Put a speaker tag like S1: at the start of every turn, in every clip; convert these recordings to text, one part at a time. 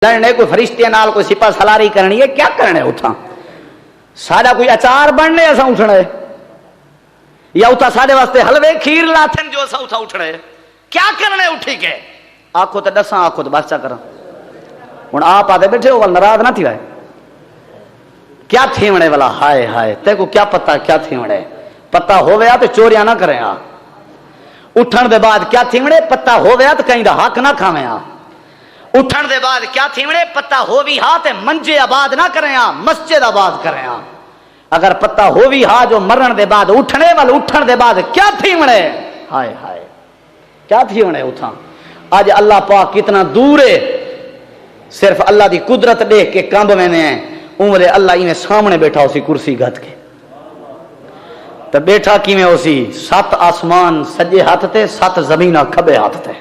S1: لڑنے کوئی فرشتے نال کوئی سپا سلاری کرنی ہے، کیا کرنے اتھا ساڈا کوئی اچار بننے اساں اٹھنا ہے، یا اتھا ساڈے واسطے حلوے کھیر لاتھن جو اساں اتھا اٹھنا ہے، کیا کرنے اٹھی کے آکھو تے دساں آکھو تے بس چا کراں ہن آپ آدے بیٹھے ہو ناراض نہ تھی وے کیا تھیونے والا ہائے ہائے تے کو کیا پتہ کیا تھیونے پتہ ہووے تے چوریاں نہ کریں آ اٹھن دے بعد کیا تھیونے پتہ ہووے تے کہیں دا حق نہ کھاویں آ اٹھن دے بعد کیا تھیونے پتہ ہووی ہا تے منجے آباد نہ کریں آ مسجد آباد کریں آ اگر پتہ ہووی ہا جو مرن دے بعد اٹھنے وال اٹھن دے بعد کیا تھیونے ہائے ہائے کیا تھیونے اتھا آج اللہ پاک کتنا دور ہے صرف اللہ دی قدرت دیکھ کے کمب میں نے عمر اللہ ہی میں سامنے بیٹھا اسی کرسی گھت کے تو بیٹھا کی میں اسی 7 آسمان سجے ہاتھ تے 7 زمینہ کھبے ہاتھ تے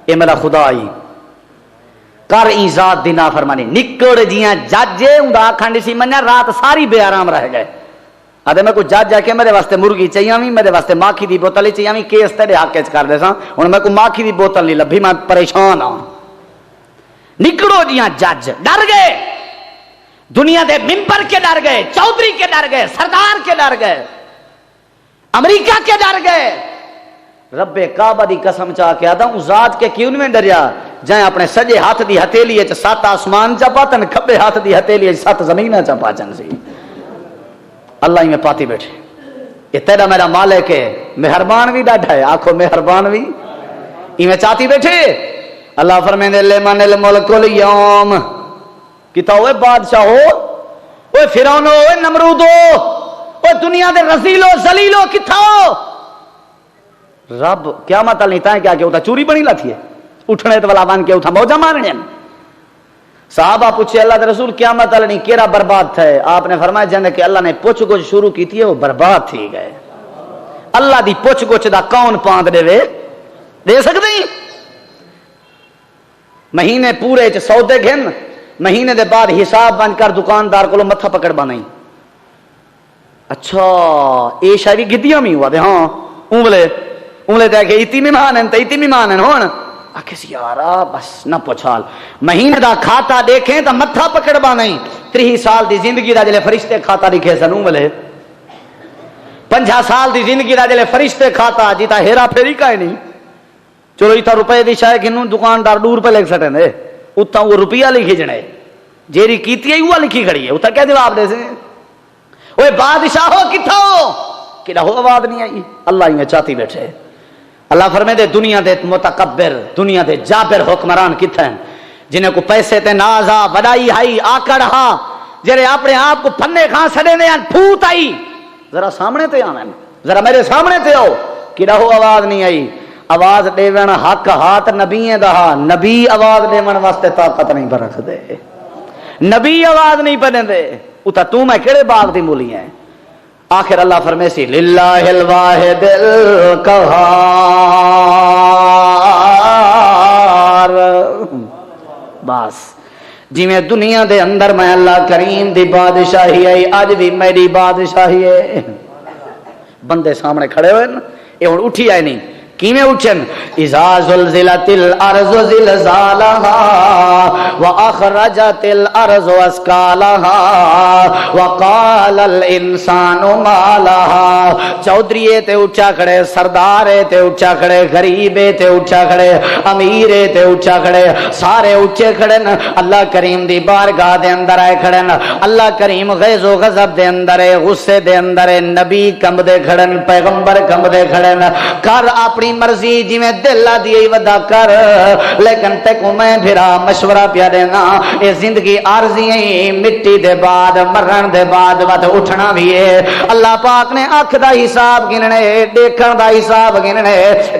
S1: اے میرا خدا آئی کر ای ذات دی نافرمانی نکڑ جیاں جاجے اوندا کھنڈ سی منیا رات ساری بے آرام رہ گئے آدھے میں کوئی جاج جا کے میرے واسطے مرغی چاہیے میرے واسطے ماکھی دی بوتل چاہیے کیس تیرے حق چ کر دے سا ہن میں کوئی ماکھی دی بوتل نہیں لبھی میں پریشان ہاں نکڑو جیاں جج ڈر گئے دنیا دے ممبر کے ڈر گئے چودھری کے ڈر گئے سردار کے ڈر گئے امریکہ کے ڈر گئے رب کعبہ دی قسم چاہ کے آدھا ہوں ذات کے کیوں میں ڈریا جائیں اپنے سجے ہاتھ دی ہتھیلی 7 آسمان چا پاتن کھبے ہاتھ دی ہتھیلی 7 زمینہ چا پاچن سی اللہ ہی میں پاتی بیٹھے یہ تیرا میرا مالک ہے مہربان بھی ڈاڈھا ہے آنکھوں مہربان بھی ہی میں چاہتی بیٹھے اللہ فرمیندے لمن الملک اليوم کتا ہوئے بادشاہ ہو اوے فرعون ہوئے نمرود ہو اوے دنیا دے رزیلو ذلیلو کتا ہو رب قیامت نہیں تائیں کیا کہ ہوتا چوری بنی لاتی ہے اٹھنے تو والا بن کے اٹھا موجہ مارنے ہیں صحابہ پوچھے اللہ دے رسول قیامت اللہ نہیں کیرا برباد تھے آپ نے فرمایا جانے کہ اللہ نے پوچھ گچھ شروع کی تھی وہ برباد تھی گئے اللہ دی پوچھ گچھ دا کون پاند دے وے دے سکتے ہیں مہینے پورے چ سودے گھن مہینے دے بعد حساب بن کر دکاندار کو متھا پکڑ بنائی اچھا اے شاید گدیاں میں ہوا دے ہاں انگلے دے کہ ایتی مہمان ہیں تو ایتی مہمان ہیں ہون آکھے سی یارا بس نہ پوچھال مہینے دا کھاتا دیکھیں تو متھا پکڑ بنائی 30 سال دی زندگی دا جلے فرشتے کھاتا لکھے سن انگلے 50 سال دی زندگی دا جلے فرشتے کھاتا جیتا ہیرا پھیری کا ہی نہیں چلو ایتا روپے دی شاید گنوں دکاندار 2 روپے لکھ سٹیں دے اتنا وہ روپیہ لکھی جنے جیری کیتی ہے وہ لکھی کھڑی ہے اتنا کیا جواب دے سے اوے بادشاہ ہو کتھا ہو کہ ہو آواز نہیں آئی اللہ ہی میں چاہتی بیٹھے اللہ فرمائے دے دنیا دے متکبر دنیا دے جابر حکمران کتھا ہیں جنہیں کو پیسے تے نازا وڈائی ہائی آکڑ ہا جرے اپنے آپ کو پھنے کھاں سڑے نے پھوت آئی ذرا سامنے تے آنا ذرا میرے سامنے تے آؤ کہ ہو آواز نہیں آئی آواز دیون حق ہاتھ نبی دا نبی آواز دیون واسطے طاقت نہیں پر رکھ دے نبی آواز نہیں پڑھنے دے اتا تو میں کیڑے باغ دی مولی ہیں آخر اللہ فرمے سی للہ الواحد القہار بس جی میں دنیا دے اندر میں اللہ کریم دی بادشاہی ہے آج بھی میری بادشاہی ہے بندے سامنے کھڑے ہوئے یہ ہن اٹھی آئے نہیں کیویں اٹھن اذا زلزلت الارض زلزالها واخرجت الارض اثقالها وقال الانسان ما لها چودھری تے اٹھا کھڑے سردار تے اٹھا کھڑے غریب تے اٹھا کھڑے امیر تے اٹھا کھڑے سارے اٹھے کھڑے اللہ کریم دی بارگاہ دے اندر آئے کھڑے اللہ کریم غیظ و غضب دے اندر غصے دے اندر نبی کم دے کھڑے پیغمبر کم دے کھڑے کر اپنی مرضی جی میں دل دی ودا کر لیکن تے کو میں پھرا مشورہ پیا دینا اے زندگی عارضی ہے مٹی دے بعد مرن دے بعد ود اٹھنا بھی ہے اللہ پاک نے اکھ دا حساب گننے دیکھن دا حساب گننے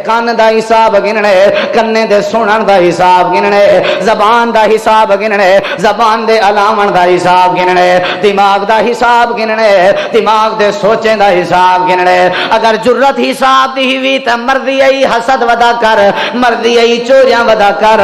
S1: کان دا حساب گننے کنے دے سنن دا حساب گننے زبان دا حساب گننے زبان دے علاوہ دا حساب گننے دماغ دا حساب گننے دماغ دے سوچیں دا حساب گننے اگر جرت حساب دی ہوئی تے مرضی مرضی آئی حسد ودا کر، مرضی آئی چوریاں ودا کر،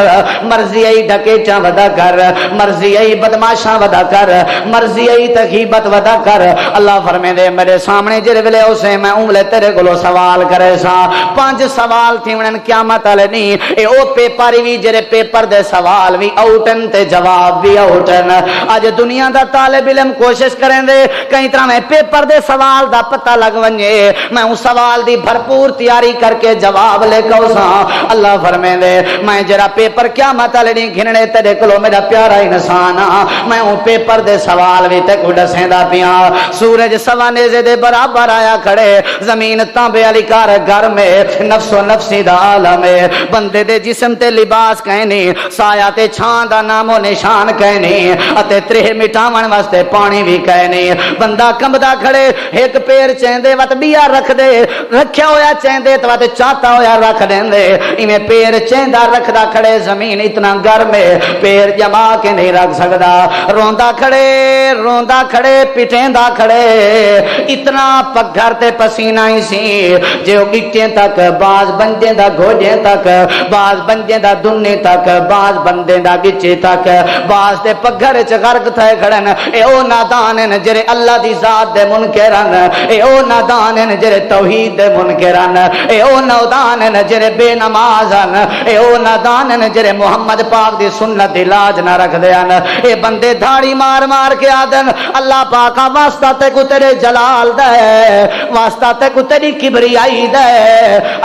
S1: مرضی آئی ڈکیٹاں ودا کر، مرضی آئی بدماشاں ودا کر، مرضی آئی تغیبت ودا کر۔ اللہ فرمے دے میرے سامنے جڑے ویلے اسے میں انگلے تیرے کولو سوال کرے سا، 5 سوال تھی ونن قیامت والے نہیں، اے او پیپر وی جڑے پیپر دے سوال وی آؤٹن تے جواب بھی آؤٹن۔ اج دنیا دا طالب علم کوشش کریں دے کئی طرح میں پیپر دے سوال دا پتہ لگ ونجے، میں اس سوال دی بھرپور تیاری کر کے جواب لے کے اسا۔ اللہ فرمے دے میں جڑا پیپر قیامت والے نہیں گھننے تیرے کولو میرا پیارا انسان ہاں، میں او پیپر دے سوال وی تے کو دسیندا پیاں۔ سورج سوا نیزے دے برابر آیا کھڑے، زمین تانبے والی کار گھر میں، نفس و نفسی دا عالم ہے، بندے دے جسم تے لباس کہنی، سایہ تے چھان دا نام و نشان کہنی، اتے ترہ مٹاون واسطے پانی بھی کہنی۔ بندہ کمبدا کھڑے، ایک پیر چیندے وت بیا رکھ دے، رکھیا ہویا چیندے تو وت چاہتا ہویا رکھ دیندے، ایویں پیر چیندا رکھدا کھڑے، زمین اتنا گرم ہے پیر جما کے نہیں رکھ سکدا، روندا کھڑے پٹیندا کھڑے، اتنا پگھر تے پسینہ ہی سی جو گٹیں تک، باز بندے دا گوجے تک، باز بندے دا دنے تک، باز بندے دا گچے تک، باز دے پگھر چ غرق تھے کھڑن۔ اے او نادان جڑے اللہ دی ذات دے منکرن، اے او نادان جڑے توحید دے منکرن، اے او نادان جڑے بے نمازن، اے او نادان جڑے محمد پاک دی سنت دی لاج نہ رکھ دیان۔ اے بندے دھاڑی مار مار کے آدن اللہ پاکا واسطہ تے کو تیرے جلال دے، واسطہ تے کو تیری کبریائی دے،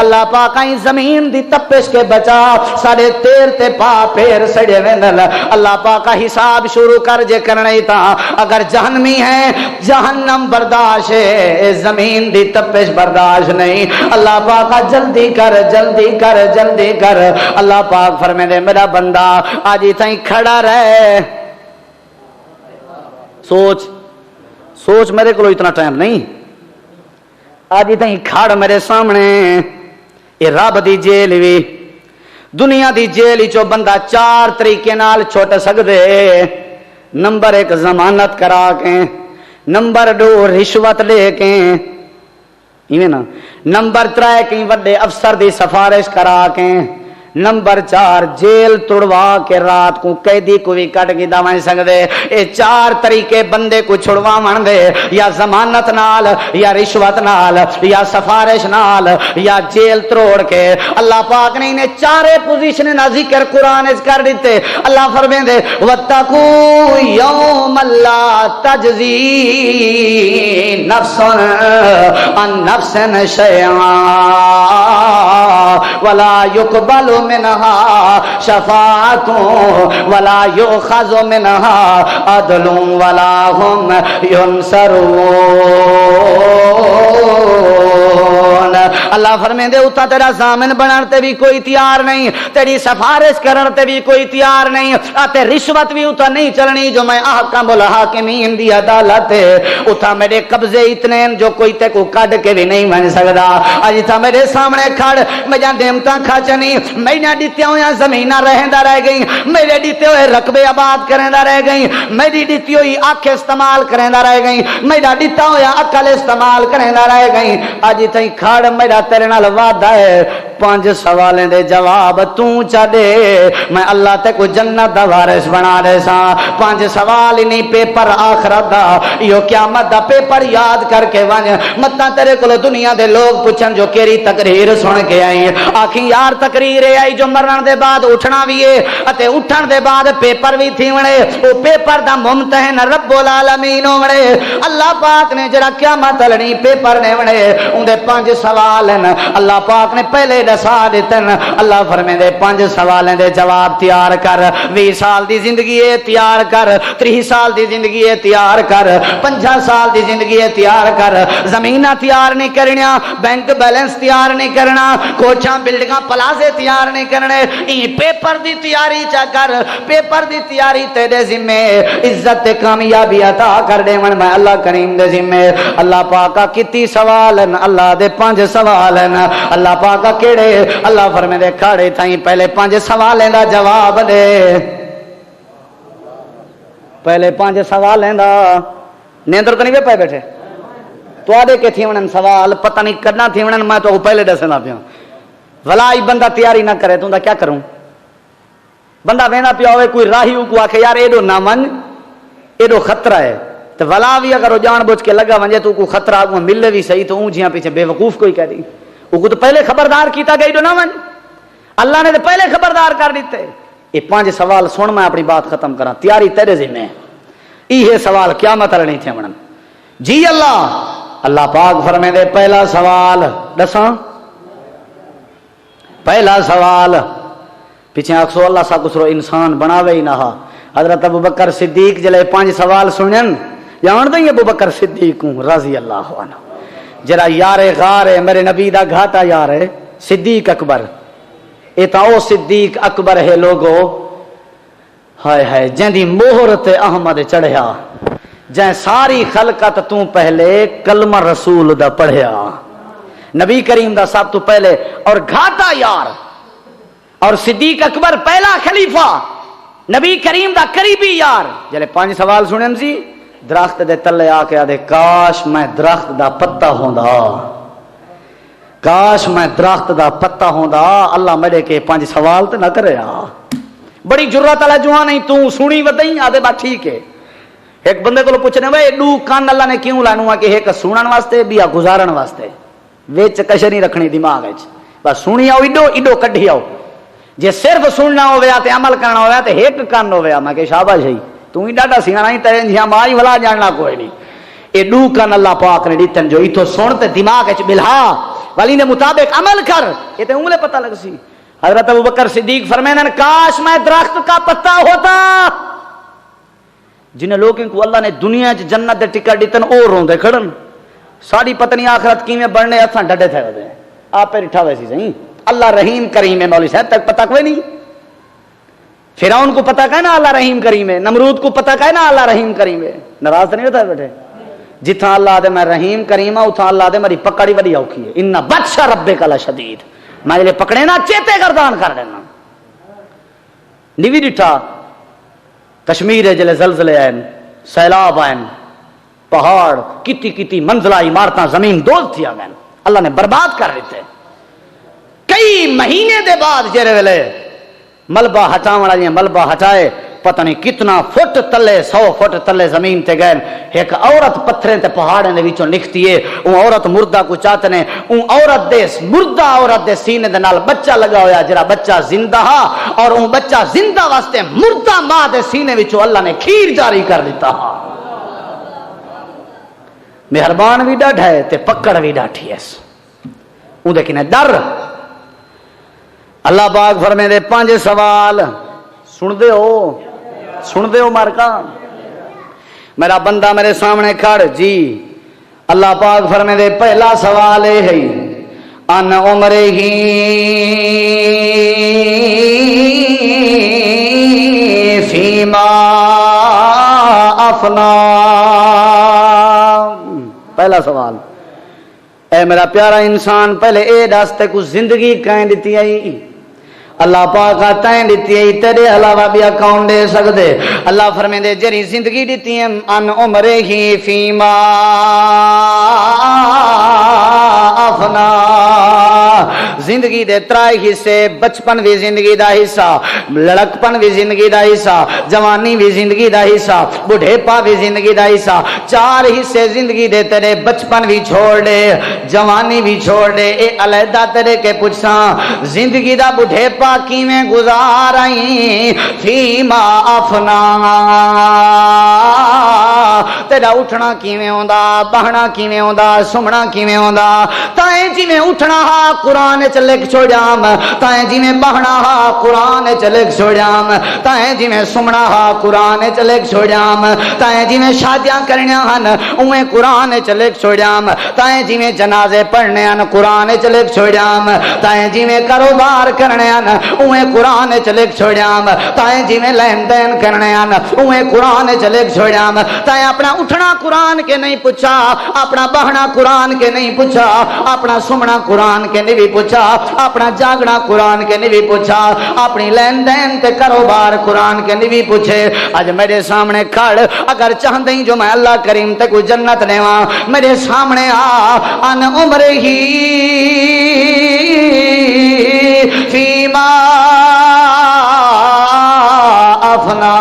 S1: اللہ پاکا ہی زمین دی تپش کے بچا، سارے تیر تے پا پیر سڑے ویندل۔ اللہ پاکا حساب شروع کر جے کرنا ہی تھا، اگر جہنمی ہے جہنم برداشت ہے، زمین دی تپش برداشت نہیں۔ اللہ پاکا جلدی کر جلدی کر جلدی کر۔ اللہ پاک فرمے دے میرا بندہ آج ہی تائیں کھڑا رہے، سوچ میرے کو اتنا ٹائم نہیں، آج ہی تائیں کھڑ میرے سامنے، یہ رب دی جیل وی دنیا دی جیل چو بندہ 4 طریقے نال چھوٹ سکدے۔ نمبر 1 ضمانت کرا کے، نمبر 2 رشوت لے کے، نمبر 3 کئی وڈے افسر دی سفارش کرا کے، نمبر 4 جیل توڑوا کے رات کو قیدی کو بھی کٹ کے داویں سکدے۔ اے 4 طریقے بندے کو چھڑواون دے، یا ضمانت نال، یا رشوت نال، یا سفارش نال، یا جیل تروڑ کے۔ اللہ پاک نے انہیں 4 پوزیشن نہ ذکر قرآن اس کر دیتے۔ اللہ فرمائے دے وَاتَّقُوا يَوْمَ لَا تَجْزِي نَفْسٌ عَن نَفْسٍ شَيْئًا وَلَا يُقْبَلُ منها شفاعة ولا يؤخذ منها عدل ولا هم ينصرون۔ اللہ فرمائے دے اتا تیرا ضامن بنان تے بھی کوئی تیار نہیں، تیری سفارش کرن تے بھی کوئی تیار نہیں، آتے رشوت بھی اتا نہیں چلنی جو میں احکم الحاکمین دی عدالت ہے، اتا میرے قبضے اتنے ہیں جو کوئی تے کو کڈ کے بھی نہیں بن سکدا۔ اج تا میرے سامنے کھڑ میں جان دیمتا کھچنی، میرے دیتے ہوئے زمینہ رہندہ رہ گئی، میرے دیتے ہوئے رقبے آباد کرندہ رہ گئی، میری دیتی ہوئی آنکھ استعمال کرندہ رہ گئی، میرا دیتا ہویا عقل استعمال کرندہ رہ گئی۔ آج تھی کھڑ میرا تیرے نال وعدہ ہے، 5 سوالیں دے جواب تو چاہے میں اللہ تے کو جنت دا وارث بنا دے سا۔ 5 سوال نہیں پیپر آخرت دا، یو قیامت دا پیپر یاد کر کے ونج متا تیرے کو دنیا دے لوگ پوچھن جو کیری تقریر سن کے آئی، آکھی یار تقریر آئی جو مرن دے بعد اٹھنا بھی ہے اتے اٹھن دے بعد پیپر بھی تھی ونے، او پیپر دا ممتحن رب العالمین ونے۔ اللہ پاک نے جڑا قیامت لڑی پیپر نے ونے اون دے 5 سوال ہیں، اللہ پاک نے پہلے دسا دیتن۔ اللہ فرمے دے 5 سوالیں دے جواب تیار کر، 20 سال دی زندگی تیار کر، 30 سال دی زندگی تیار کر، 50 سال دی زندگی تیار کر، زمینہ تیار نہیں کرنیا، بینک بیلنس تیار نہیں کرنا، کوچاں بلڈنگاں پلازے تیار نہیں کرنے، پیپر دی تیاری چا کر، پیپر دی تیاری تیرے ذمہ، عزت کامیابی عطا کر دے من میں اللہ کریم دے ذمہ۔ اللہ پاکا کتی سوال ہیں، اللہ دے 5 سوال ہیں، اللہ پاکا کیڑے، اللہ فرمے دے کھاڑے تھائیں پہلے 5 سوالیں دا جواب دے، پہلے 5 سوالیں دا نیندر تو نہیں پہ بیٹھے تو آدھے کے تھی ونن سوال پتہ نہیں کرنا تھی ونن میں تو پہلے دسنا پیا ولائی بندہ تیاری نہ کرے تو کیا کروں؟ بندہ وینا پیا ہوئے کوئی راہی کو آکھے یار ایڈو نہ من ایڈو خطرہ ہے تو ولا بھی اگر وہ جان بوجھ کے لگا ونجے تو کو خطرہ آگوں ملے بھی صحیح تو اون جیاں پیچھے بے وقوف کوئی کہہ دی وہ کو تو پہلے خبردار کیتا گئی ایڈو نہ من اللہ نے تو پہلے خبردار کر دیتے. یہ 5 سوال سن میں اپنی بات ختم کرا تیاری تیرے ذمہ ہے. یہ سوال قیامت والے نہیں تھے منن جی اللہ پاک فرمے دے پہلا سوال دساں پہلا سوال پیچھے آخسو اللہ سا کسرو انسان بناوے ہی نہ. حضرت ابو بکر صدیق جلے 5 سوال سنن جان دیں ابو بکر صدیق رضی اللہ عنہ جرا یار غار ہے میرے نبی دا گھاٹا یار ہے صدیق اکبر اے تا او صدیق اکبر ہے لوگو ہائے ہائے جندی مہر تے احمد چڑھیا جائیں ساری خلقت تو پہلے کلمہ رسول دا پڑھیا نبی کریم دا سب تو پہلے اور گھاٹا یار اور صدیق اکبر پہلا خلیفہ نبی کریم دا قریبی یار جلے 5 سوال سنن سی درخت دے تلے آ کے آدھے کاش میں درخت دا پتا ہوندا کاش میں درخت دا پتا ہوندا اللہ میرے کے 5 سوال تے نہ کرے بڑی جرات والا جوان نہیں تو سنی ودئی آدھے بات ٹھیک ہے. ایک بندے کو پوچھنے بھائی ایڈو کان اللہ نے کیوں لانوا کہ ایک سنن واسطے بیا گزارن واسطے وچ کچھ نہیں رکھنی دماغ وچ بس سنی آؤ ایڈو کڈھی آؤ جے صرف سننا ہویا تے عمل کرنا ہویا تے ایک کان ہویا میں کہ شاباش ہے تو ہی ڈاڈا سیاں نہیں تے جھا مائی ولا جاننا کوئی نہیں ایڈو کان اللہ پاک نے دتن جو ایتھوں سن تے دماغ وچ بلھا والی نے مطابق عمل کر یہ تے انگلے پتہ لگ سی. حضرت ابو بکر صدیق فرمائیں کاش میں درخت کا پتا ہوتا جنہیں لوگوں کو اللہ نے دنیا چ جنت دے ٹکٹ دیتن او روندے کھڑن ساری پتنی آخرت کیویں بڑھنے اساں ڈڈے تھے ودے آپ پہ اٹھا ویسی صحیح اللہ رحیم کریم ہے. مولوی صاحب تک پتہ کوئی نہیں فرعون کو پتہ کہ نا اللہ رحیم کریم ہے نمرود کو پتہ کہ نا اللہ رحیم کریم ہے ناراض نہیں ہوتا بیٹھے جتھاں اللہ دے میں رحیم کریم ہوں اتھاں اللہ دے میری پکڑی بڑی اوکھی ہے ان بطش ربک لشدید میں جلے پکڑے نا چیتے گردان کر دینا نیوی ڈٹھا کشمیر جلے زلزلے آئیں سیلاب آئیں پہاڑ کتی منزلہ عمارتاں زمین دوز تھی آگئیں اللہ نے برباد کر دیتے. کئی مہینے دے بعد جیرے ویلے ملبہ ہٹاونا جی ملبہ ہٹائے پتہ نہیں کتنا فٹ تلے 100 فٹ تلے زمین تے گئے ایک عورت پتھریں تے پہاڑیں دے وچوں نکتی ہے اون عورت مردہ کو چاہتے نے اون عورت دے مردہ عورت دے سینے دے نال بچہ لگا ہویا جرا بچہ زندہ ہا اور اون بچہ زندہ واسطے مردہ ماں دے سینے وچوں اللہ نے کھیر جاری کر دیتا ہا. مہربان بھی ڈاڈھ ہے تے پکڑ بھی ڈاٹھی ہے اون دے کنے ڈر. اللہ پاک فرمے دے 5 سوال سن دے ہو مارکا میرا بندہ میرے سامنے کھڑ جی. اللہ پاک فرمے دے پہلا سوال ہے ان عمرہ فیما افنا. پہلا سوال اے میرا پیارا انسان پہلے اے دستے کو زندگی کہیں دیتی آئی اللہ پاک تائیں دیتی ہے تیرے علاوہ بھی کون دے سکتے. اللہ فرمے دے جری زندگی دیتی ہے ان عمرہ ہی فیما افنا زندگی دے 3 حصے بچپن بھی زندگی دا حصہ لڑکپن بھی زندگی دا حصہ جوانی بھی زندگی دا حصہ بڑھیپا بھی زندگی دا حصہ 4 حصے زندگی دے تیرے بچپن بھی چھوڑ دے جوانی بھی چھوڑ دے اے علیحدہ تیرے کے پوچھاں زندگی دا بڑھیپا کیویں گزارائیں فیما افنا تیرا اٹھنا کیویں ہوندا بہنا کیویں ہوندا سمنا کیویں ہوندا تائیں جویں اٹھنا ہا قرآن چ لکھ چھوڑیام تائیں جویں بہنا ہا قرآن چ لکھ چھوڑیام تائیں جویں سمنا ہا قرآن چ لکھ چھوڑیام تائیں جویں شادیاں کرنیاں ہن اویں قرآن چ لکھ چھوڑیام تائیں جویں جنازے پڑھنے ہن قرآن چ لکھ چھوڑیام تائیں جویں کاروبار کرنے ہن اویں قرآن چ لکھ چھوڑیام تائیں جویں لین دین کرنے ہن اویں قرآن چ لکھ چھوڑیام تائیں اپنا اٹھنا قرآن کے نہیں پوچھا اپنا بہنا قرآن کے نہیں پوچھا اپنا سمنا قرآن کے نہیں پوچھا اپنا جاگنا قرآن کے نہیں پوچھا اپنی لین دین تے کاروبار قرآن کے نہیں پوچھے. اج میرے سامنے کھڑ اگر چاہندیں جو میں اللہ کریم تے کوئی جنت لیواں میرے سامنے آ ان عمرہ ہی فیما افنا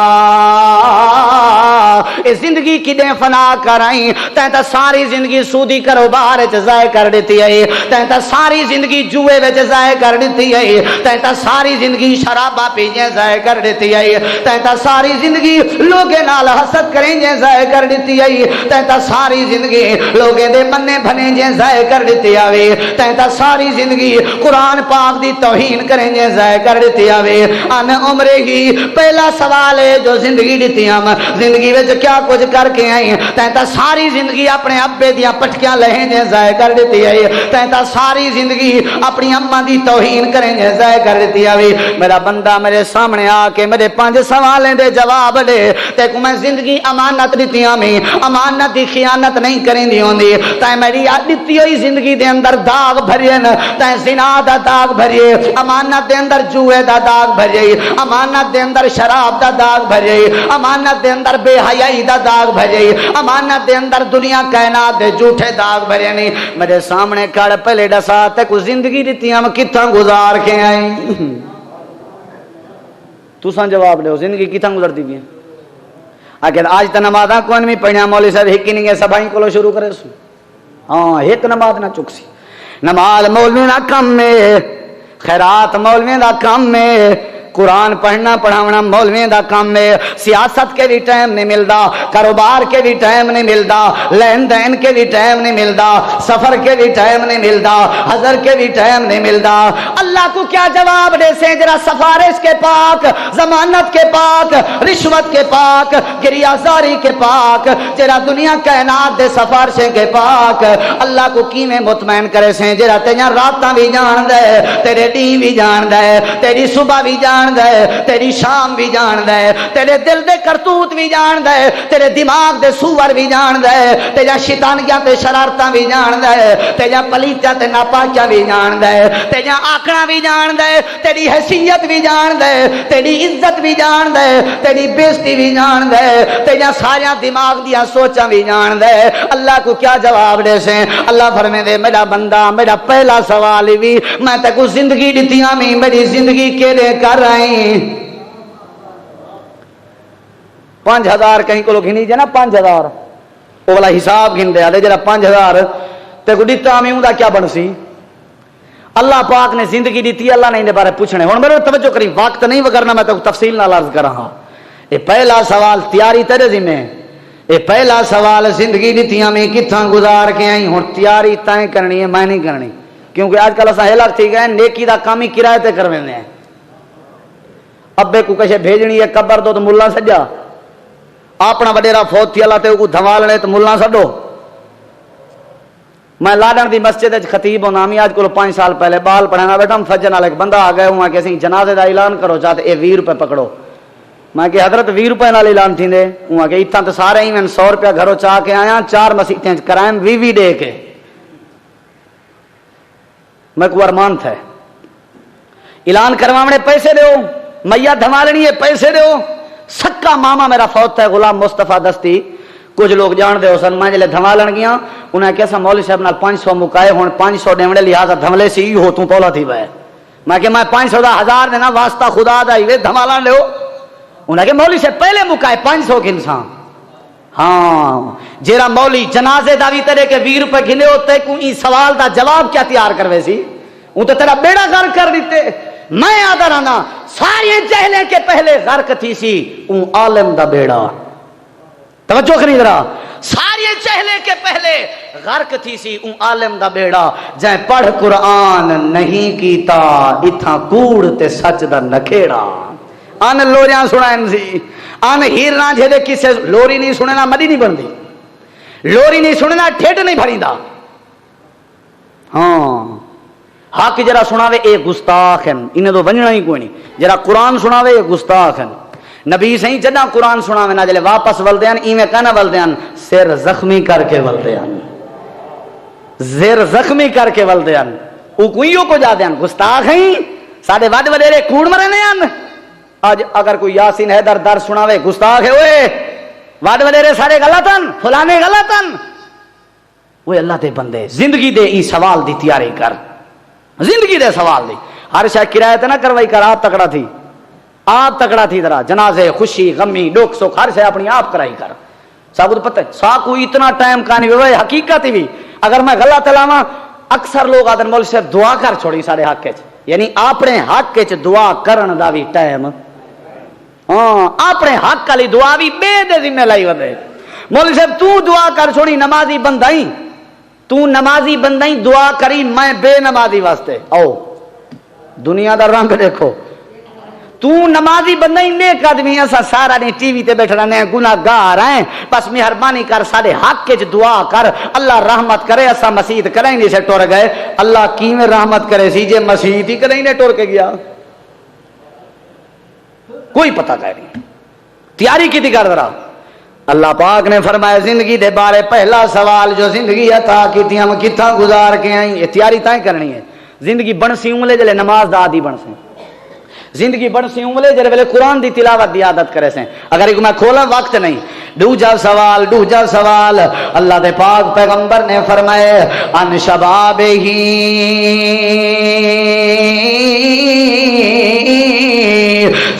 S1: اس زندگی کی دے فنا کرائی تین تا ساری زندگی سودی کاروبار وچ ضائع کر دیتی ہے تین تا ساری زندگی جوئے وچ ضائع کر دیتی ہے تین تا ساری زندگی شراباں پیجے ضائع کر دیتی ہے تین تا ساری زندگی لوگے نال حسد کریں جے ضائع کر دیتی ہے تین تا ساری زندگی لوگے دے مننے بھنے جے ضائع کر دیتی ہے تین تا ساری زندگی قرآن پاک دی توہین کریں جے ضائع کر دیتی ہے ان عمرے ہی پہلا سوال ہے جو زندگی دیتی ہم زندگی وچ کیا کچھ کر کے آئی تینتا ساری زندگی اپنے ابے دیاں پٹکیاں لہیں جے ضائع کر دیتی ہے تینتا ساری زندگی اپنی اماں دی توہین کریں جے ضائع کر دیتی ہے میرا بندہ میرے سامنے آ کے میرے 5 سوالیں دے جواب دے تے کو میں زندگی امانت دیتی ہوں امانت دی خیانت نہیں کریں دی ہوندی تے میری دیتی ہوئی زندگی دے اندر داغ بھرے تے زنا دا داغ بھرے امانت دے اندر جوئے دا داغ بھرے امانت دے اندر شراب دا داغ بھرے امانت دے اندر بے حیائی دا داغ بھرے امانت دے اندر دنیا کائنات دے جھوٹے داغ بھرے نہیں میرے سامنے کھڑ پہلے دسا تے کو زندگی دیتی ہم کتھاں گزار کے آئیں تساں جواب دو زندگی کتھاں گزرتی بھی ہے اگر آج تا نمازاں کون بھی پڑھیا مولوی صاحب ہکی نہیں گے سبھائیں کولو شروع کرے سو ہاں ایک نماز نہ چک سی نماز مولوی دا کم میں خیرات مولوی دا کم میں قرآن پڑھنا پڑھاونا مولوی دا کام میں سیاست کے بھی ٹائم نہیں ملتا کاروبار کے بھی ٹائم نہیں ملتا لین دین کے بھی ٹائم نہیں ملتا سفر کے بھی ٹائم نہیں ملتا حضر کے بھی ٹائم نہیں ملتا اللہ کو کیا جواب دے سے جرا سفارش کے پاک ضمانت کے پاک رشوت کے پاک گریازاری کے پاک جرا دنیا کائنات دے سفارشیں کے پاک اللہ کو کی میں مطمئن کرے سے جرا تیجا راتاں بھی جان دے تیرے ڈی بھی جان دے تیری صبح بھی جان دے تیری شام بھی جان دے تیرے دل دے کرتوت بھی جان دے تیرے دماغ دے سور بھی جان دے تیجا شیطانیاں تے شرارتاں بھی جان دے تیجا پلیتیاں تے ناپاکیاں بھی جان دے تیجا آکڑا بھی جان دے تیری حیثیت بھی جان دے تیری عزت بھی جان دے تیری بےزتی بھی جان دے تیجا ساریاں دماغ دیا سوچاں بھی جان دے اللہ کو کیا جواب دے سے اللہ فرمے دے میرا بندہ میرا پہلا سوال بھی میں تے کو زندگی دیتی ہمیں میری زندگی کے لئے کر رہے 5,000 کہیں کو لوگ گھنی جانا 5,000 وہ والا حساب گھن دے آدھے جرا 5,000 تے کو دیتا ہمیں ہوں دا کیا بن سی اللہ پاک نے زندگی دیتی اللہ نے انہیں بارے پوچھنے ہوں میرے توجہ کریں وقت نہیں وگرنا میں تو تفصیل نہ عرض کر رہا یہ پہلا سوال تیاری تیرے ذمہ یہ پہلا سوال زندگی دیتی ہمیں کتھاں گزار کے آئی ہوں تیاری تائیں کرنی ہے میں نہیں کرنی کیونکہ آج کل ایسا ہیلک تھی گئے نیکی دا کامی کرائے تے کرویں ہیں ابے کو کشے بھیجنی ہے قبر دو تو ملا سجا اپنا وڈیرا فوت تھی اللہ تے کو دھوالنے تو ملا سڈو میں لاڈن دی مسجد خطیب ہونا ہمیں آج کو 5 سال پہلے بال پڑھانا بیٹھا ہم فجر نال ایک بندہ آ گئے ہوں کہ اسی جنازے دا اعلان کرو چاہتے اے 20 روپے پکڑو میں کہ حضرت 20 روپے نال اعلان تھی دے ہوں کہ اتنا تو سارے ہی میں 100 روپیہ گھروں چاہ کے آیا 4 مسیحیں کرائم 20 دے کے میں کو ارمان تھا اعلان کروانے پیسے دیو میاں دھمالنی ہے پیسے دیو سکا ماما میرا فوت ہے غلام مصطفیٰ دستی کچھ لوگ جان دے ہو سن میں جلے دھمالن گیا انہیں کیسا مولوی صاحب نال 500 مکائے ہون 500 ڈیمڑے لہذا دھملے سے ہی ہو توں پولا تھی بھائی میں کہ میں 500 دا 1000 دینا واسطہ خدا دا ہی وے دھمالن لے ہو انہیں کہ مولوی سے پہلے مکائے 500 کے انسان ہاں جیرا مولی جنازے داوی ترے کے 20 روپے گھنے ہوتے کو ای سوال دا جواب کیا تیار کروے سی وہ تو تیرا بیڑا غرق کر دیتے میں آدھا رہنا ساری جہلے کے پہلے غرق تھی سی اون عالم دا بیڑا توجہ خرید رہا ساری جہلے کے پہلے غرق تھی سی اون عالم دا بیڑا جائیں پڑھ قرآن نہیں کیتا اتھا کوڑ تے سچ دا نکھیڑا آن لوریاں سنائیں سی آن ہیرنا جھے کسے لوری نہیں سننا مدی نہیں بندی لوری نہیں سننا ٹھیٹ نہیں بھری دا ہاں حق جرا سناوے اے گستاخ ہیں انہیں تو ونجنا ہی کوئی نہیں جرا قرآن سناوے اے گستاخ ہیں نبی صحیح جدہ قرآن سناوے نہ جلے واپس ولدیان ایمیں کہنا ولدیان سر زخمی کر کے ولدیان زیر زخمی کر کے ولدیان او کوئیوں کو جا دیان گستاخ ہیں ساڑھے وڈ وڈیرے کوڑ مرنے ہیں آج اگر کوئی یاسین حیدر در سناوے گستاخ ہے اوے وڈ وڈیرے ساڑھے غلطن فلانے غلطن وہ اللہ دے بندے زندگی دے ای سوال دی تیاری کر زندگی دے سوال دی ہر شاید کرایہ تے نہ کروائی کر، آپ تکڑا تھی، آپ تکڑا تھی ذرا، جنازے خوشی غمی دکھ سکھ ہر شاید اپنی آپ کرائی کر. ثابت پتہ ہے سا کوئی اتنا ٹائم کہانی ہوئے حقیقت بھی اگر میں غلط علاوہ اکثر لوگ آدھے مول سے دعا کر چھوڑی سارے حق چ، یعنی اپنے حق چ دعا کرن دا بھی ٹائم، ہاں اپنے حق والی دعا بھی بے دے ذمہ لائی ودے. مول صاحب تو دعا کر چھوڑی نمازی بندہ ہی، تو نمازی بندہ ہی دعا کری میں بے نمازی واسطے. او دنیا دا رنگ دیکھو، تو نمازی بندہ ہی نیک آدمی ہے، سارا نہیں ٹی وی تے بیٹھ رہنے ہیں گناہگار ہیں، بس مہربانی کر سارے حق کے دعا کر اللہ رحمت کرے. اسا مسجد کریں نہیں سے ٹر گئے، اللہ کی میں رحمت کرے سی جے مسجد ہی کریں نہیں ٹر کے گیا، کوئی پتہ نہیں. تیاری کی تھی کر ذرا. اللہ پاک نے فرمایا زندگی دے بارے پہلا سوال جو زندگی عطا کی تھی ہم کتھا گزار کے آئیں، یہ تیاری تائیں کرنی ہے. زندگی بن سی عملے جلے نماز دا عادی بن سی، زندگی بن سی عملے جلے ویلے قرآن دی تلاوت دی عادت کرے سے. اگر ایک میں کھولا وقت نہیں. دوجا سوال اللہ دے پاک پیغمبر نے فرمائے ان شباب ہی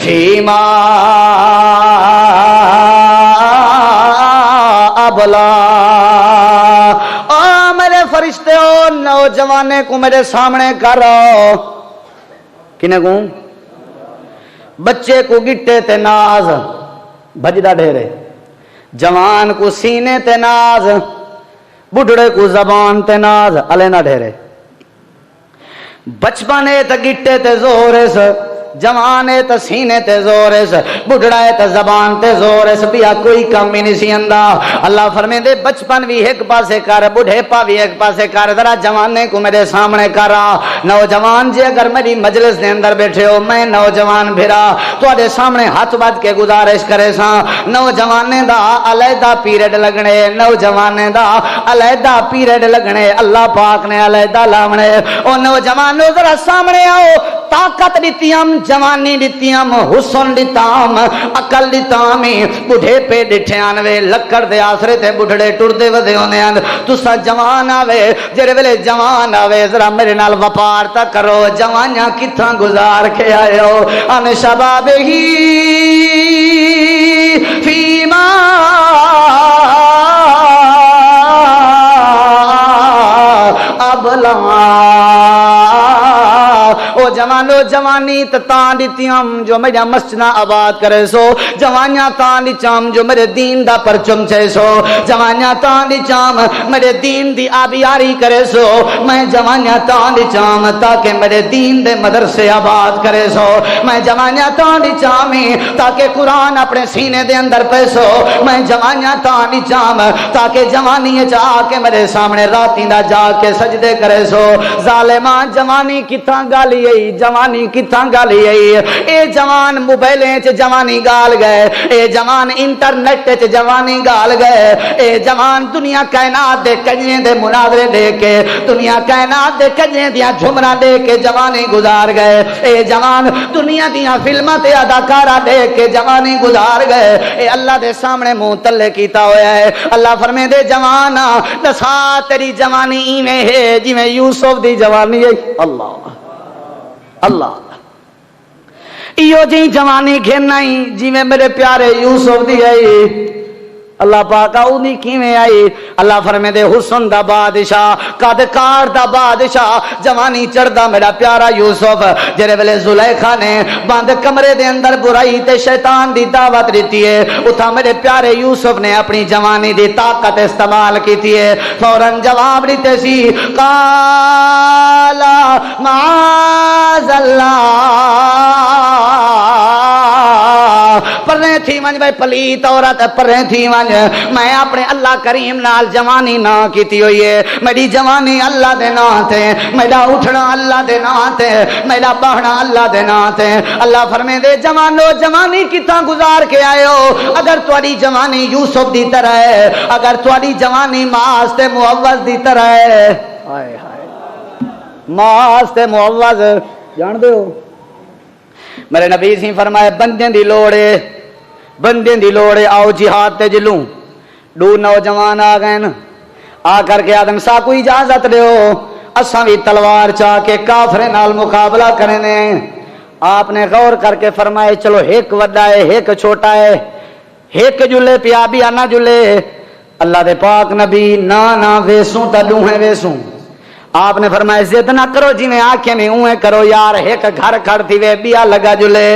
S1: فیما ابلا. او میرے فرشتے ہو نوجوانے کو میرے سامنے کرو. کنے کو؟ بچے کو گٹے تے ناز بجدہ ڈھیرے، جوان کو سینے تے ناز، بڑھڑے کو زبان تے ناز علینا ڈھیرے. بچپنے تے گٹے تے زورس، جوانے تے سینے تے زورس، بڑھڑائے تے زبان تے زورس، بیا کوئی کم ہی نہیں سی اندہ. اللہ فرمے دے بچپن بھی ایک پاسے کر، بڑھے پا بھی ایک پاسے کر، ذرا جوانے کو میرے سامنے کرا. نوجوان جی اگر میری مجلس دے اندر بیٹھے ہو، میں نوجوان بھیرا تواڈے سامنے ہاتھ بات کے گزارش کرے سا. نوجوانے دا علیحدہ پیریڈ لگنے، نوجوانے دا علیحدہ پیریڈ لگنے، اللہ پاک نے علیحدہ لاونے. او نوجوانو ذرا سامنے آؤ، طاقت دیتیام، جوانی دیتیام، حسن دیتام، عقل دیتام، بڑھے پہ ڈٹھے آنوے لکڑ دے آسرے تے بڑھڑے ٹر دے ودے ہونے آن. تسا جوان آوے جرے ویلے جوان آوے ذرا میرے نال وپار تا کرو. جوانیاں کتھاں گزار کے آئے ہو. ان شباب ہی فیما ابلا. او جوانو جوانی تان دیتیام جو میرا مسجدہ آباد کرے سو، جوانیاں تان دیچام جو میرے دین دا پرچم چھے سو، جوانیاں تان دیچام میرے دین دی آبیاری کرے سو. میں جوانیاں تان دیچام تاکہ میرے دین دے مدرسے آباد کرے سو. میں جوانیاں تان دیچام تاکہ قرآن اپنے سینے دے اندر پیسو. میں جوانیاں تان دیچام تاکہ جوانی چاہ کے میرے سامنے راتی دا جا کے سجدے کرے سو. ظالمان جوانی کتھاں گالی ای، جوانی کتھاں گالی ای. اے جوان موبائلیں چ جوانی گال گئے، اے جوان انٹرنیٹ چ جوانی گال گئے، اے جوان دنیا کائنات دے کنجیں دے مناظرے دے کے، دنیا کائنات دے کنجیں دیاں جھمرا دے کے جوانی گزار گئے. اے جوان دنیا دیاں فلماں تے اداکارہ دے کے جوانی گزار گئے. اے اللہ دے سامنے منہ تلے کیتا ہویا ہے. اللہ فرمے دے جوانا دسا تیری جوانی ایویں ہے جویں یوسف دی جوانی ہے. اللہ اللہ ایو جی جوانی کھینا ہی جی میں میرے پیارے یوسف دی آئی. اللہ پاک اونی کیویں آئی. اللہ فرمے دے حسن دا بادشاہ، قدکار دا بادشاہ، جوانی چڑھدا میرا پیارا یوسف. جڑے ویلے زلیخا نے بند کمرے دے اندر برائی تے شیطان دی دعوت دیتی ہے، اتھا میرے پیارے یوسف نے اپنی جوانی دی طاقت استعمال کیتی ہے. فوراً جواب دیتے سی قال معاذ اللہ. پرنے تھی منج بھائی پلیت عورت پرنے تھی منج، میں اپنے اللہ کریم نال جوانی نہ کیتی ہوئی ہے. میری جوانی اللہ دے نام تے، میرا اٹھنا اللہ دے نام تے، میرا بہنا اللہ دے نام تے. اللہ فرمے دے جوانو جوانی کتنا گزار کے آئے ہو. اگر تواڈی جوانی یوسف دی طرح ہے، اگر تواڈی جوانی معاذ تے معوذ دی طرح ہے، ہائے ہائے معاذ تے معوذ جان دے ہو. میرے نبی سی فرمائے بندے دی لوڑے، بندے دی لوڑے آؤ جہاد تے جلوں. دو نوجوان آ گئے نا، آ کر کے آدم سا کوئی اجازت دیو. اساں بھی تلوار چاہ کے کافر نال مقابلہ کرنے. آپ نے غور کر کے فرمائے چلو ایک وڈا ہے ایک چھوٹا ہے, ایک جلے پیا بھی آنا جلے. اللہ دے پاک نبی نہ ویسوں تا دوہیں ویسوں. آپ نے فرمایا ضد نہ کرو جی میں آنکھیں میں اوہیں کرو یار, ایک گھر کھڑ تھی وے بیا لگا جلے.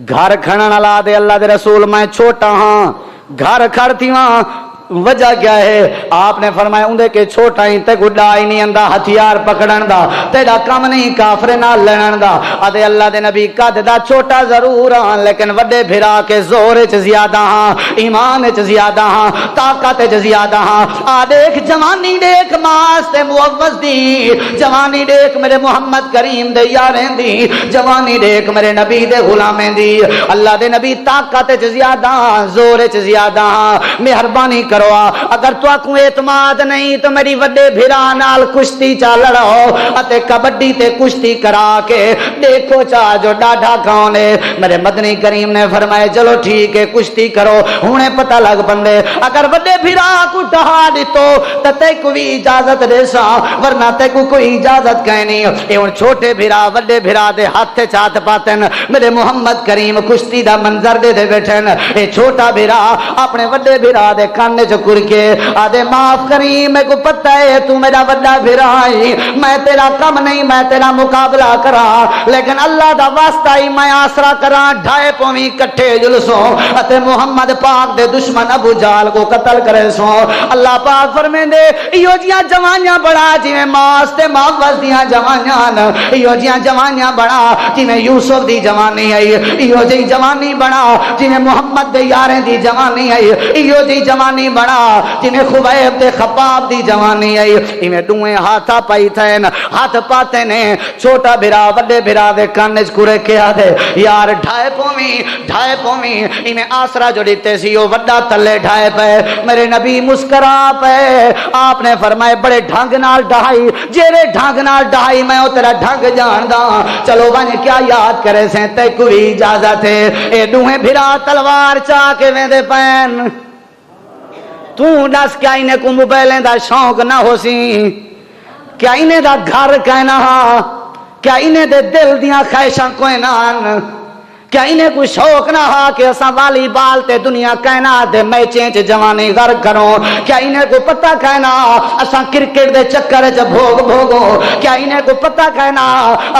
S1: گھر کھڑن والا دے اللہ دے رسول میں چھوٹا ہاں, گھر کھڑ تھی وہاں وجہ کیا ہے؟ آپ نے فرمایا اندے کے چھوٹا ہی تے گڈا ہی نہیں اندا ہتھیار پکڑن دا, تیرا کم نہیں کافر نال لڑن دا. ادے اللہ دے نبی قد دا چھوٹا ضرور ہاں لیکن وڈے بھرا کے زور وچ زیادہ ہاں, ایمان وچ زیادہ ہاں, طاقت وچ زیادہ ہاں. آ دیکھ جوانی دیکھ ماس تے معوض دی, جوانی دیکھ میرے محمد کریم دے یاریں دی, جوانی دیکھ میرے نبی دے غلامیں دی. اللہ دے نبی طاقت وچ زیادہ ہاں, زور وچ زیادہ ہاں. مہربانی کرو اگر تو کو اعتماد نہیں تو میری وڈے بھرا نال کشتی چا لڑو اتے کبڈی تے کشتی کرا کے دیکھو چا جو ڈاڈا کون ہے. میرے مدنی کریم نے فرمایا چلو ٹھیک ہے کشتی کرو, ہونے پتہ لگ بندے اگر وڈے بھرا کو ڈہا دیتو تے تے کو بھی اجازت دے سا ورنہ تے کو کوئی اجازت کہیں نہیں. اے ہن چھوٹے بھرا وڈے بھرا دے ہاتھ چات پاتن میرے محمد کریم کشتی دا منظر دے بیٹھن. اے چھوٹا بھرا اپنے وڈے بھرا دے کان کر کے آدھے معاف کری, میں کو پتہ ہے تو میرا بڑا بھرا ہے, میں تیرا کم نہیں میں تیرا مقابلہ کرا لیکن اللہ دا واسطہ ہی میں آسرا کرا. ڈھائے پویں کٹھے جلسوں اتے محمد پاک دے دشمن ابو جہل کو قتل کرے سو. اللہ پاک فرمے دے ایو جیاں جوانیاں بڑا جی میں ماس تے معوض دیاں جوانیاں, ایو جیاں جوانیاں بڑا جی میں یوسف دی جوانی ہے, ایو جی جوانی بڑا جی میں محمد دے یاریں دی جوانی ہے, ایو جی جوانی بڑا جنہیں خبیب دے خباب دی جوانی آئی. انہیں دوئیں ہاتھا پائی تھین ہاتھ پاتے نے چھوٹا بھرا وڈے بھرا دے کانج کورے کیا دے یار ڈھائے پومی انہیں آسرا جو دیتے سی وہ وڈا تلے ڈھائے پہ. میرے نبی مسکرا پہ, آپ نے فرمائے بڑے ڈھنگ نال ڈھائی, جیرے ڈھنگ نال ڈھائی میں وہ تیرا ڈھنگ جان دا. چلو ون کیا یاد کرے سے تے کوئی اجازت ہے. اے دوہیں بھرا تلوار چاہ کے ویندے پین. تو دس کیا انہیں کو موبائلیں دا شوق نہ ہو سی, کیا انہیں دا گھر کہنا, کیا انہیں دے دل دیاں خواہشاں کوئی نہ, کیا انہیں کوئی شوق نہ ہا کہ اساں والی بال تے دنیا کہنا دے میچیں چ جوانی غر کروں. کیا انہیں کو پتہ کہنا اساں کرکٹ دے چکر چ بھوگو, کیا انہیں کو پتہ کہنا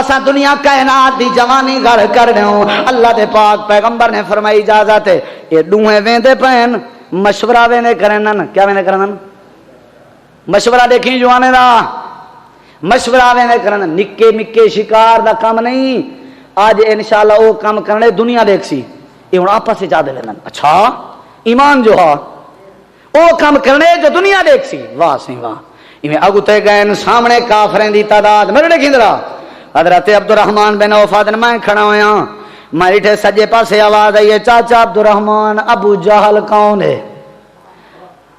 S1: اساں دنیا کہنا دی جوانی غر کر دوں. اللہ دے پاک پیغمبر نے فرمائی اجازت ہے یہ دوہیں ویندے پین مشورہ وینے کرنا نا. کیا وینے کرنا نا مشورہ دیکھیں جوانے دا مشورہ وینے کرنا, نکے مکے شکار دا کام نہیں. آج انشاءاللہ وہ کام کرنے دنیا دیکھ سی یہ ہوں آپس سے چاہتے لینا. اچھا ایمان جو ہا وہ کام کرنے جو دنیا دیکھ سی, واہ سی واہ. انہیں اگتے گئے سامنے کافرین دی تعداد میرے دیکھیں درہ حضرت عبدالرحمن بن عوف میں کھڑا ہویا, ماری ٹھے سجے پاسے آواز آئیے چاچا عبدالرحمن ابو جہل کون ہے؟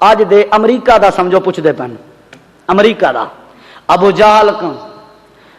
S1: آج دے امریکہ دا سمجھو پوچھ دے پہن امریکہ دا ابو جہل کون.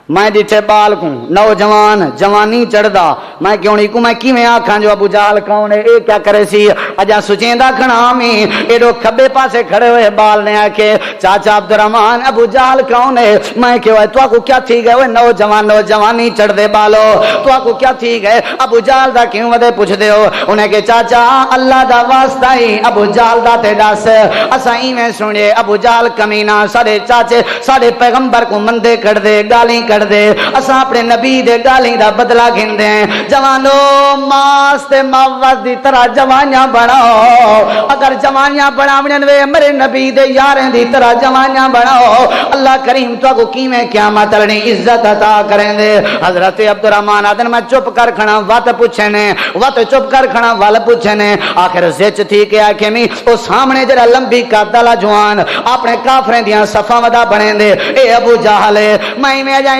S1: میں دیٹھے بال کو نوجوان جوانی چڑھدا میں کیوں نہیں کو میں کی میں آکھاں جو ابو جہل کون ہے. اے کیا کرے سی اجا سچیندہ کھڑا میں ایڈو کھبے پاسے کھڑے ہوئے بال نے آکے چاچا عبدالرحمن ابو جہل کون ہے. میں کیوں ہے تو آکو کیا تھی گئے وہ نوجوانی چڑھ دے بالو تو آکو کیا تھی گئے ابو جہل دا کیوں ودے پوچھ دے ہو. انہیں کہ چاچا اللہ دا واسطہ ہی ابو جہل دا تے دس اسا ہی میں سنے ابو جہل کمینہ سارے چاچے سارے پیغمبر کو مندے کر دے گالی کر دے اساں اپنے نبی دے گالی دا بدلہ گھن دے. جوانو ماس تے معوض دی طرح جوانیاں بناؤ, اگر جوانیاں بناونن وے میرے نبی دے یاریں دی طرح جوانیاں بناؤ اللہ کریم تو کو کیویں قیامت لڑنی عزت عطا کریں دے. حضرت عبدالرحمن آدن میں چپ کر کھڑا وات پوچھنے وات چپ کر کھڑا وال پوچھنے آخر زچ تھی کہ آکھے میں او سامنے جڑا لمبی قدلا جوان اپنے کافریں دیاں صفاں ودا بنے دے اے ابو جہل میں اجا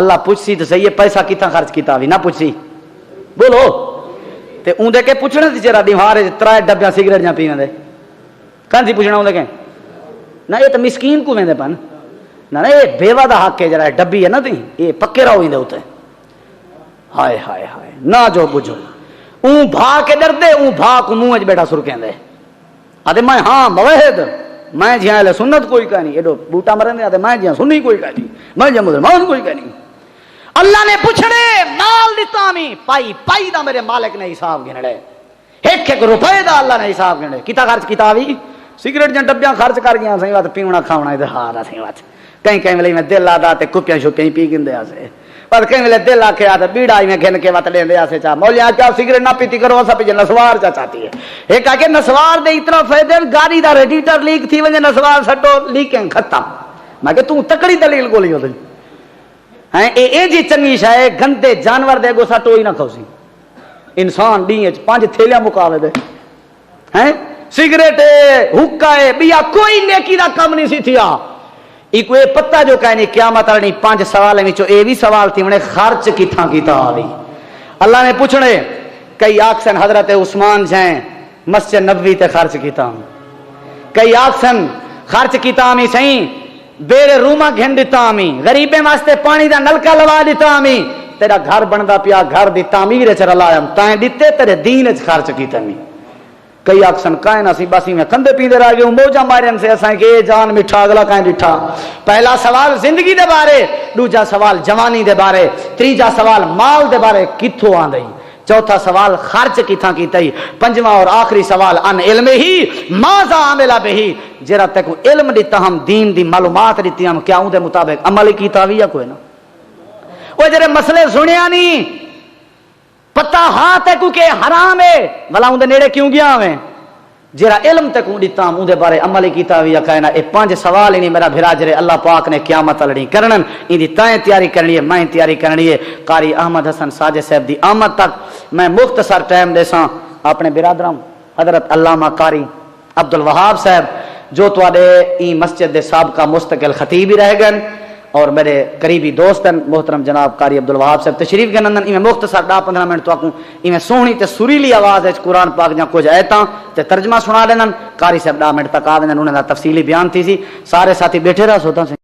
S1: اللہ پوچھسی تو صحیح ہے پیسہ کتنا خرچ کیتا بھی نہ پوچھسی بولو تے اون دے کے پوچھنے تے چرا دیوار ترائے ڈبیاں سگریٹ جا پینے دے کہاں سی پوچھنا اون دے کہ نہ یہ تو مسکین کو ویندے پن نہ یہ بیوہ دا حق ہے جڑا ڈبی ہے نا تی یہ پکے رہو ہی دے ہوتے ہائے ہائے ہائے نہ جو بجھو اون بھا کے ڈر دے اون بھا کو منہ بیٹھا سر کہیں دے آدھے میں ہاں موحد میں جہاں لے سنت کوئی کہہ نہیں ایڈو بوٹا مرن دے آدھے میں جہاں سنی کوئی کہہ نہیں میں جہاں مسلمان کوئی کہہ نہیں اللہ نے پوچھنے مال دیتا میں پائی دا میرے مالک نے حساب گھنڑے ایک روپے دا اللہ نے حساب گھنڑے کتا خرچ کیتا بھی سگریٹ جن ڈبیاں خرچ کر گیا صحیح بات پیونا کھاونا ادھر ہارا صحیح بات کہیں کہیں ملے میں دل آدھا تے کپیاں شپیاں پی گندے آسے پر کہیں ملے دل آکھے آدھا بیڑا ہی میں گھن کے وقت لیندے آسے چاہ مولیاں کیا سگریٹ نہ پیتی کرو اسا پیجے نسوار چاہتی ہے ایک آکے نسوار دے اتنا فائدے گاڑی دا ریڈیٹر لیک تھی وجہ نسوار سٹو لیکیں ختم میں کہ توں تکڑی دلیل کو لیو دل ہیں اے جی چنگی شاہ گندے جانور دے گو سٹو ہی نہ کھوسی انسان ڈیئے 5 تھیلیاں مقابلے دے ہیں سگریٹ حکا ہے بیا کوئی نیکی دا کم نہیں سی تھیا ایک وہ پتہ جو کہنی قیامت نہیں 5 سوال میں اے بھی سوال تھی انہیں خرچ کتھاں کیتا آوی اللہ نے پوچھنے کئی آکسن حضرت عثمان جائیں مسجد نبوی تے خرچ کیتا کئی آکسن خرچ کیتا آمی سہیں بیرے روما گھن دیتا آمی غریبیں واسطے پانی دا نلکا لوا دیتا آمی تیرا گھر بندہ پیا گھر دی تعمیر چر لائم تائیں دیتے تیرے دین اچ خرچ کیتا آمی کئی آکسن کائن اسی باسی میں کندے پیندے رہ گئے موجہ مارین سے اسائیں کہ جان مٹھا اگلا کائن ڈٹھا پہلا سوال زندگی دے بارے دوجا سوال جوانی دے بارے تریجا سوال مال دے بارے کتھوں آن دئی چوتھا سوال خرچ کتھاں کیتا ہی پنجواں اور آخری سوال ان علم ہی ماذا عمل بہی جرا تک علم دیتا ہم دین دی معلومات دیتی ہم کیا اون دے مطابق عمل کیتا بھی یا کوئی نہ وہ جرے مسئلے سنیا نہیں پتہ ہاں تے کو کہ حرام ہے بھلا اون دے نیڑے کیوں گیا ہمیں جرا علم تے کو دیتا ہم اون دے بارے عمل کیتا بھی یا کہنا اے 5 سوال ہی نہیں میرا بھرا جرے اللہ پاک نے قیامت لڑی کرنن ان دی تائیں تیاری کرنی ہے میں تیاری کرنی ہے قاری احمد حسن ساجد صاحب دی آمد تک میں مختصر ٹائم دیساں اپنے برادراں حضرت علامہ قاری عبد الوہاب صاحب جو تواڈے این مسجد دے سابقہ مستقل خطیب ہی رہ گئے اور میرے قریبی دوستن محترم جناب قاری عبد الوہاب صاحب تشریف گنن میں مختصر 10-15 منٹ تو اکوں میں سونی تے سریلی آواز وچ قرآن پاک جا کچھ ایتاں تے ترجمہ سنا دینن قاری صاحب 10 منٹ تک آویں انہاں دا تفصیلی بیان تھی سی سارے ساتھی بیٹھے رہو سوتا سے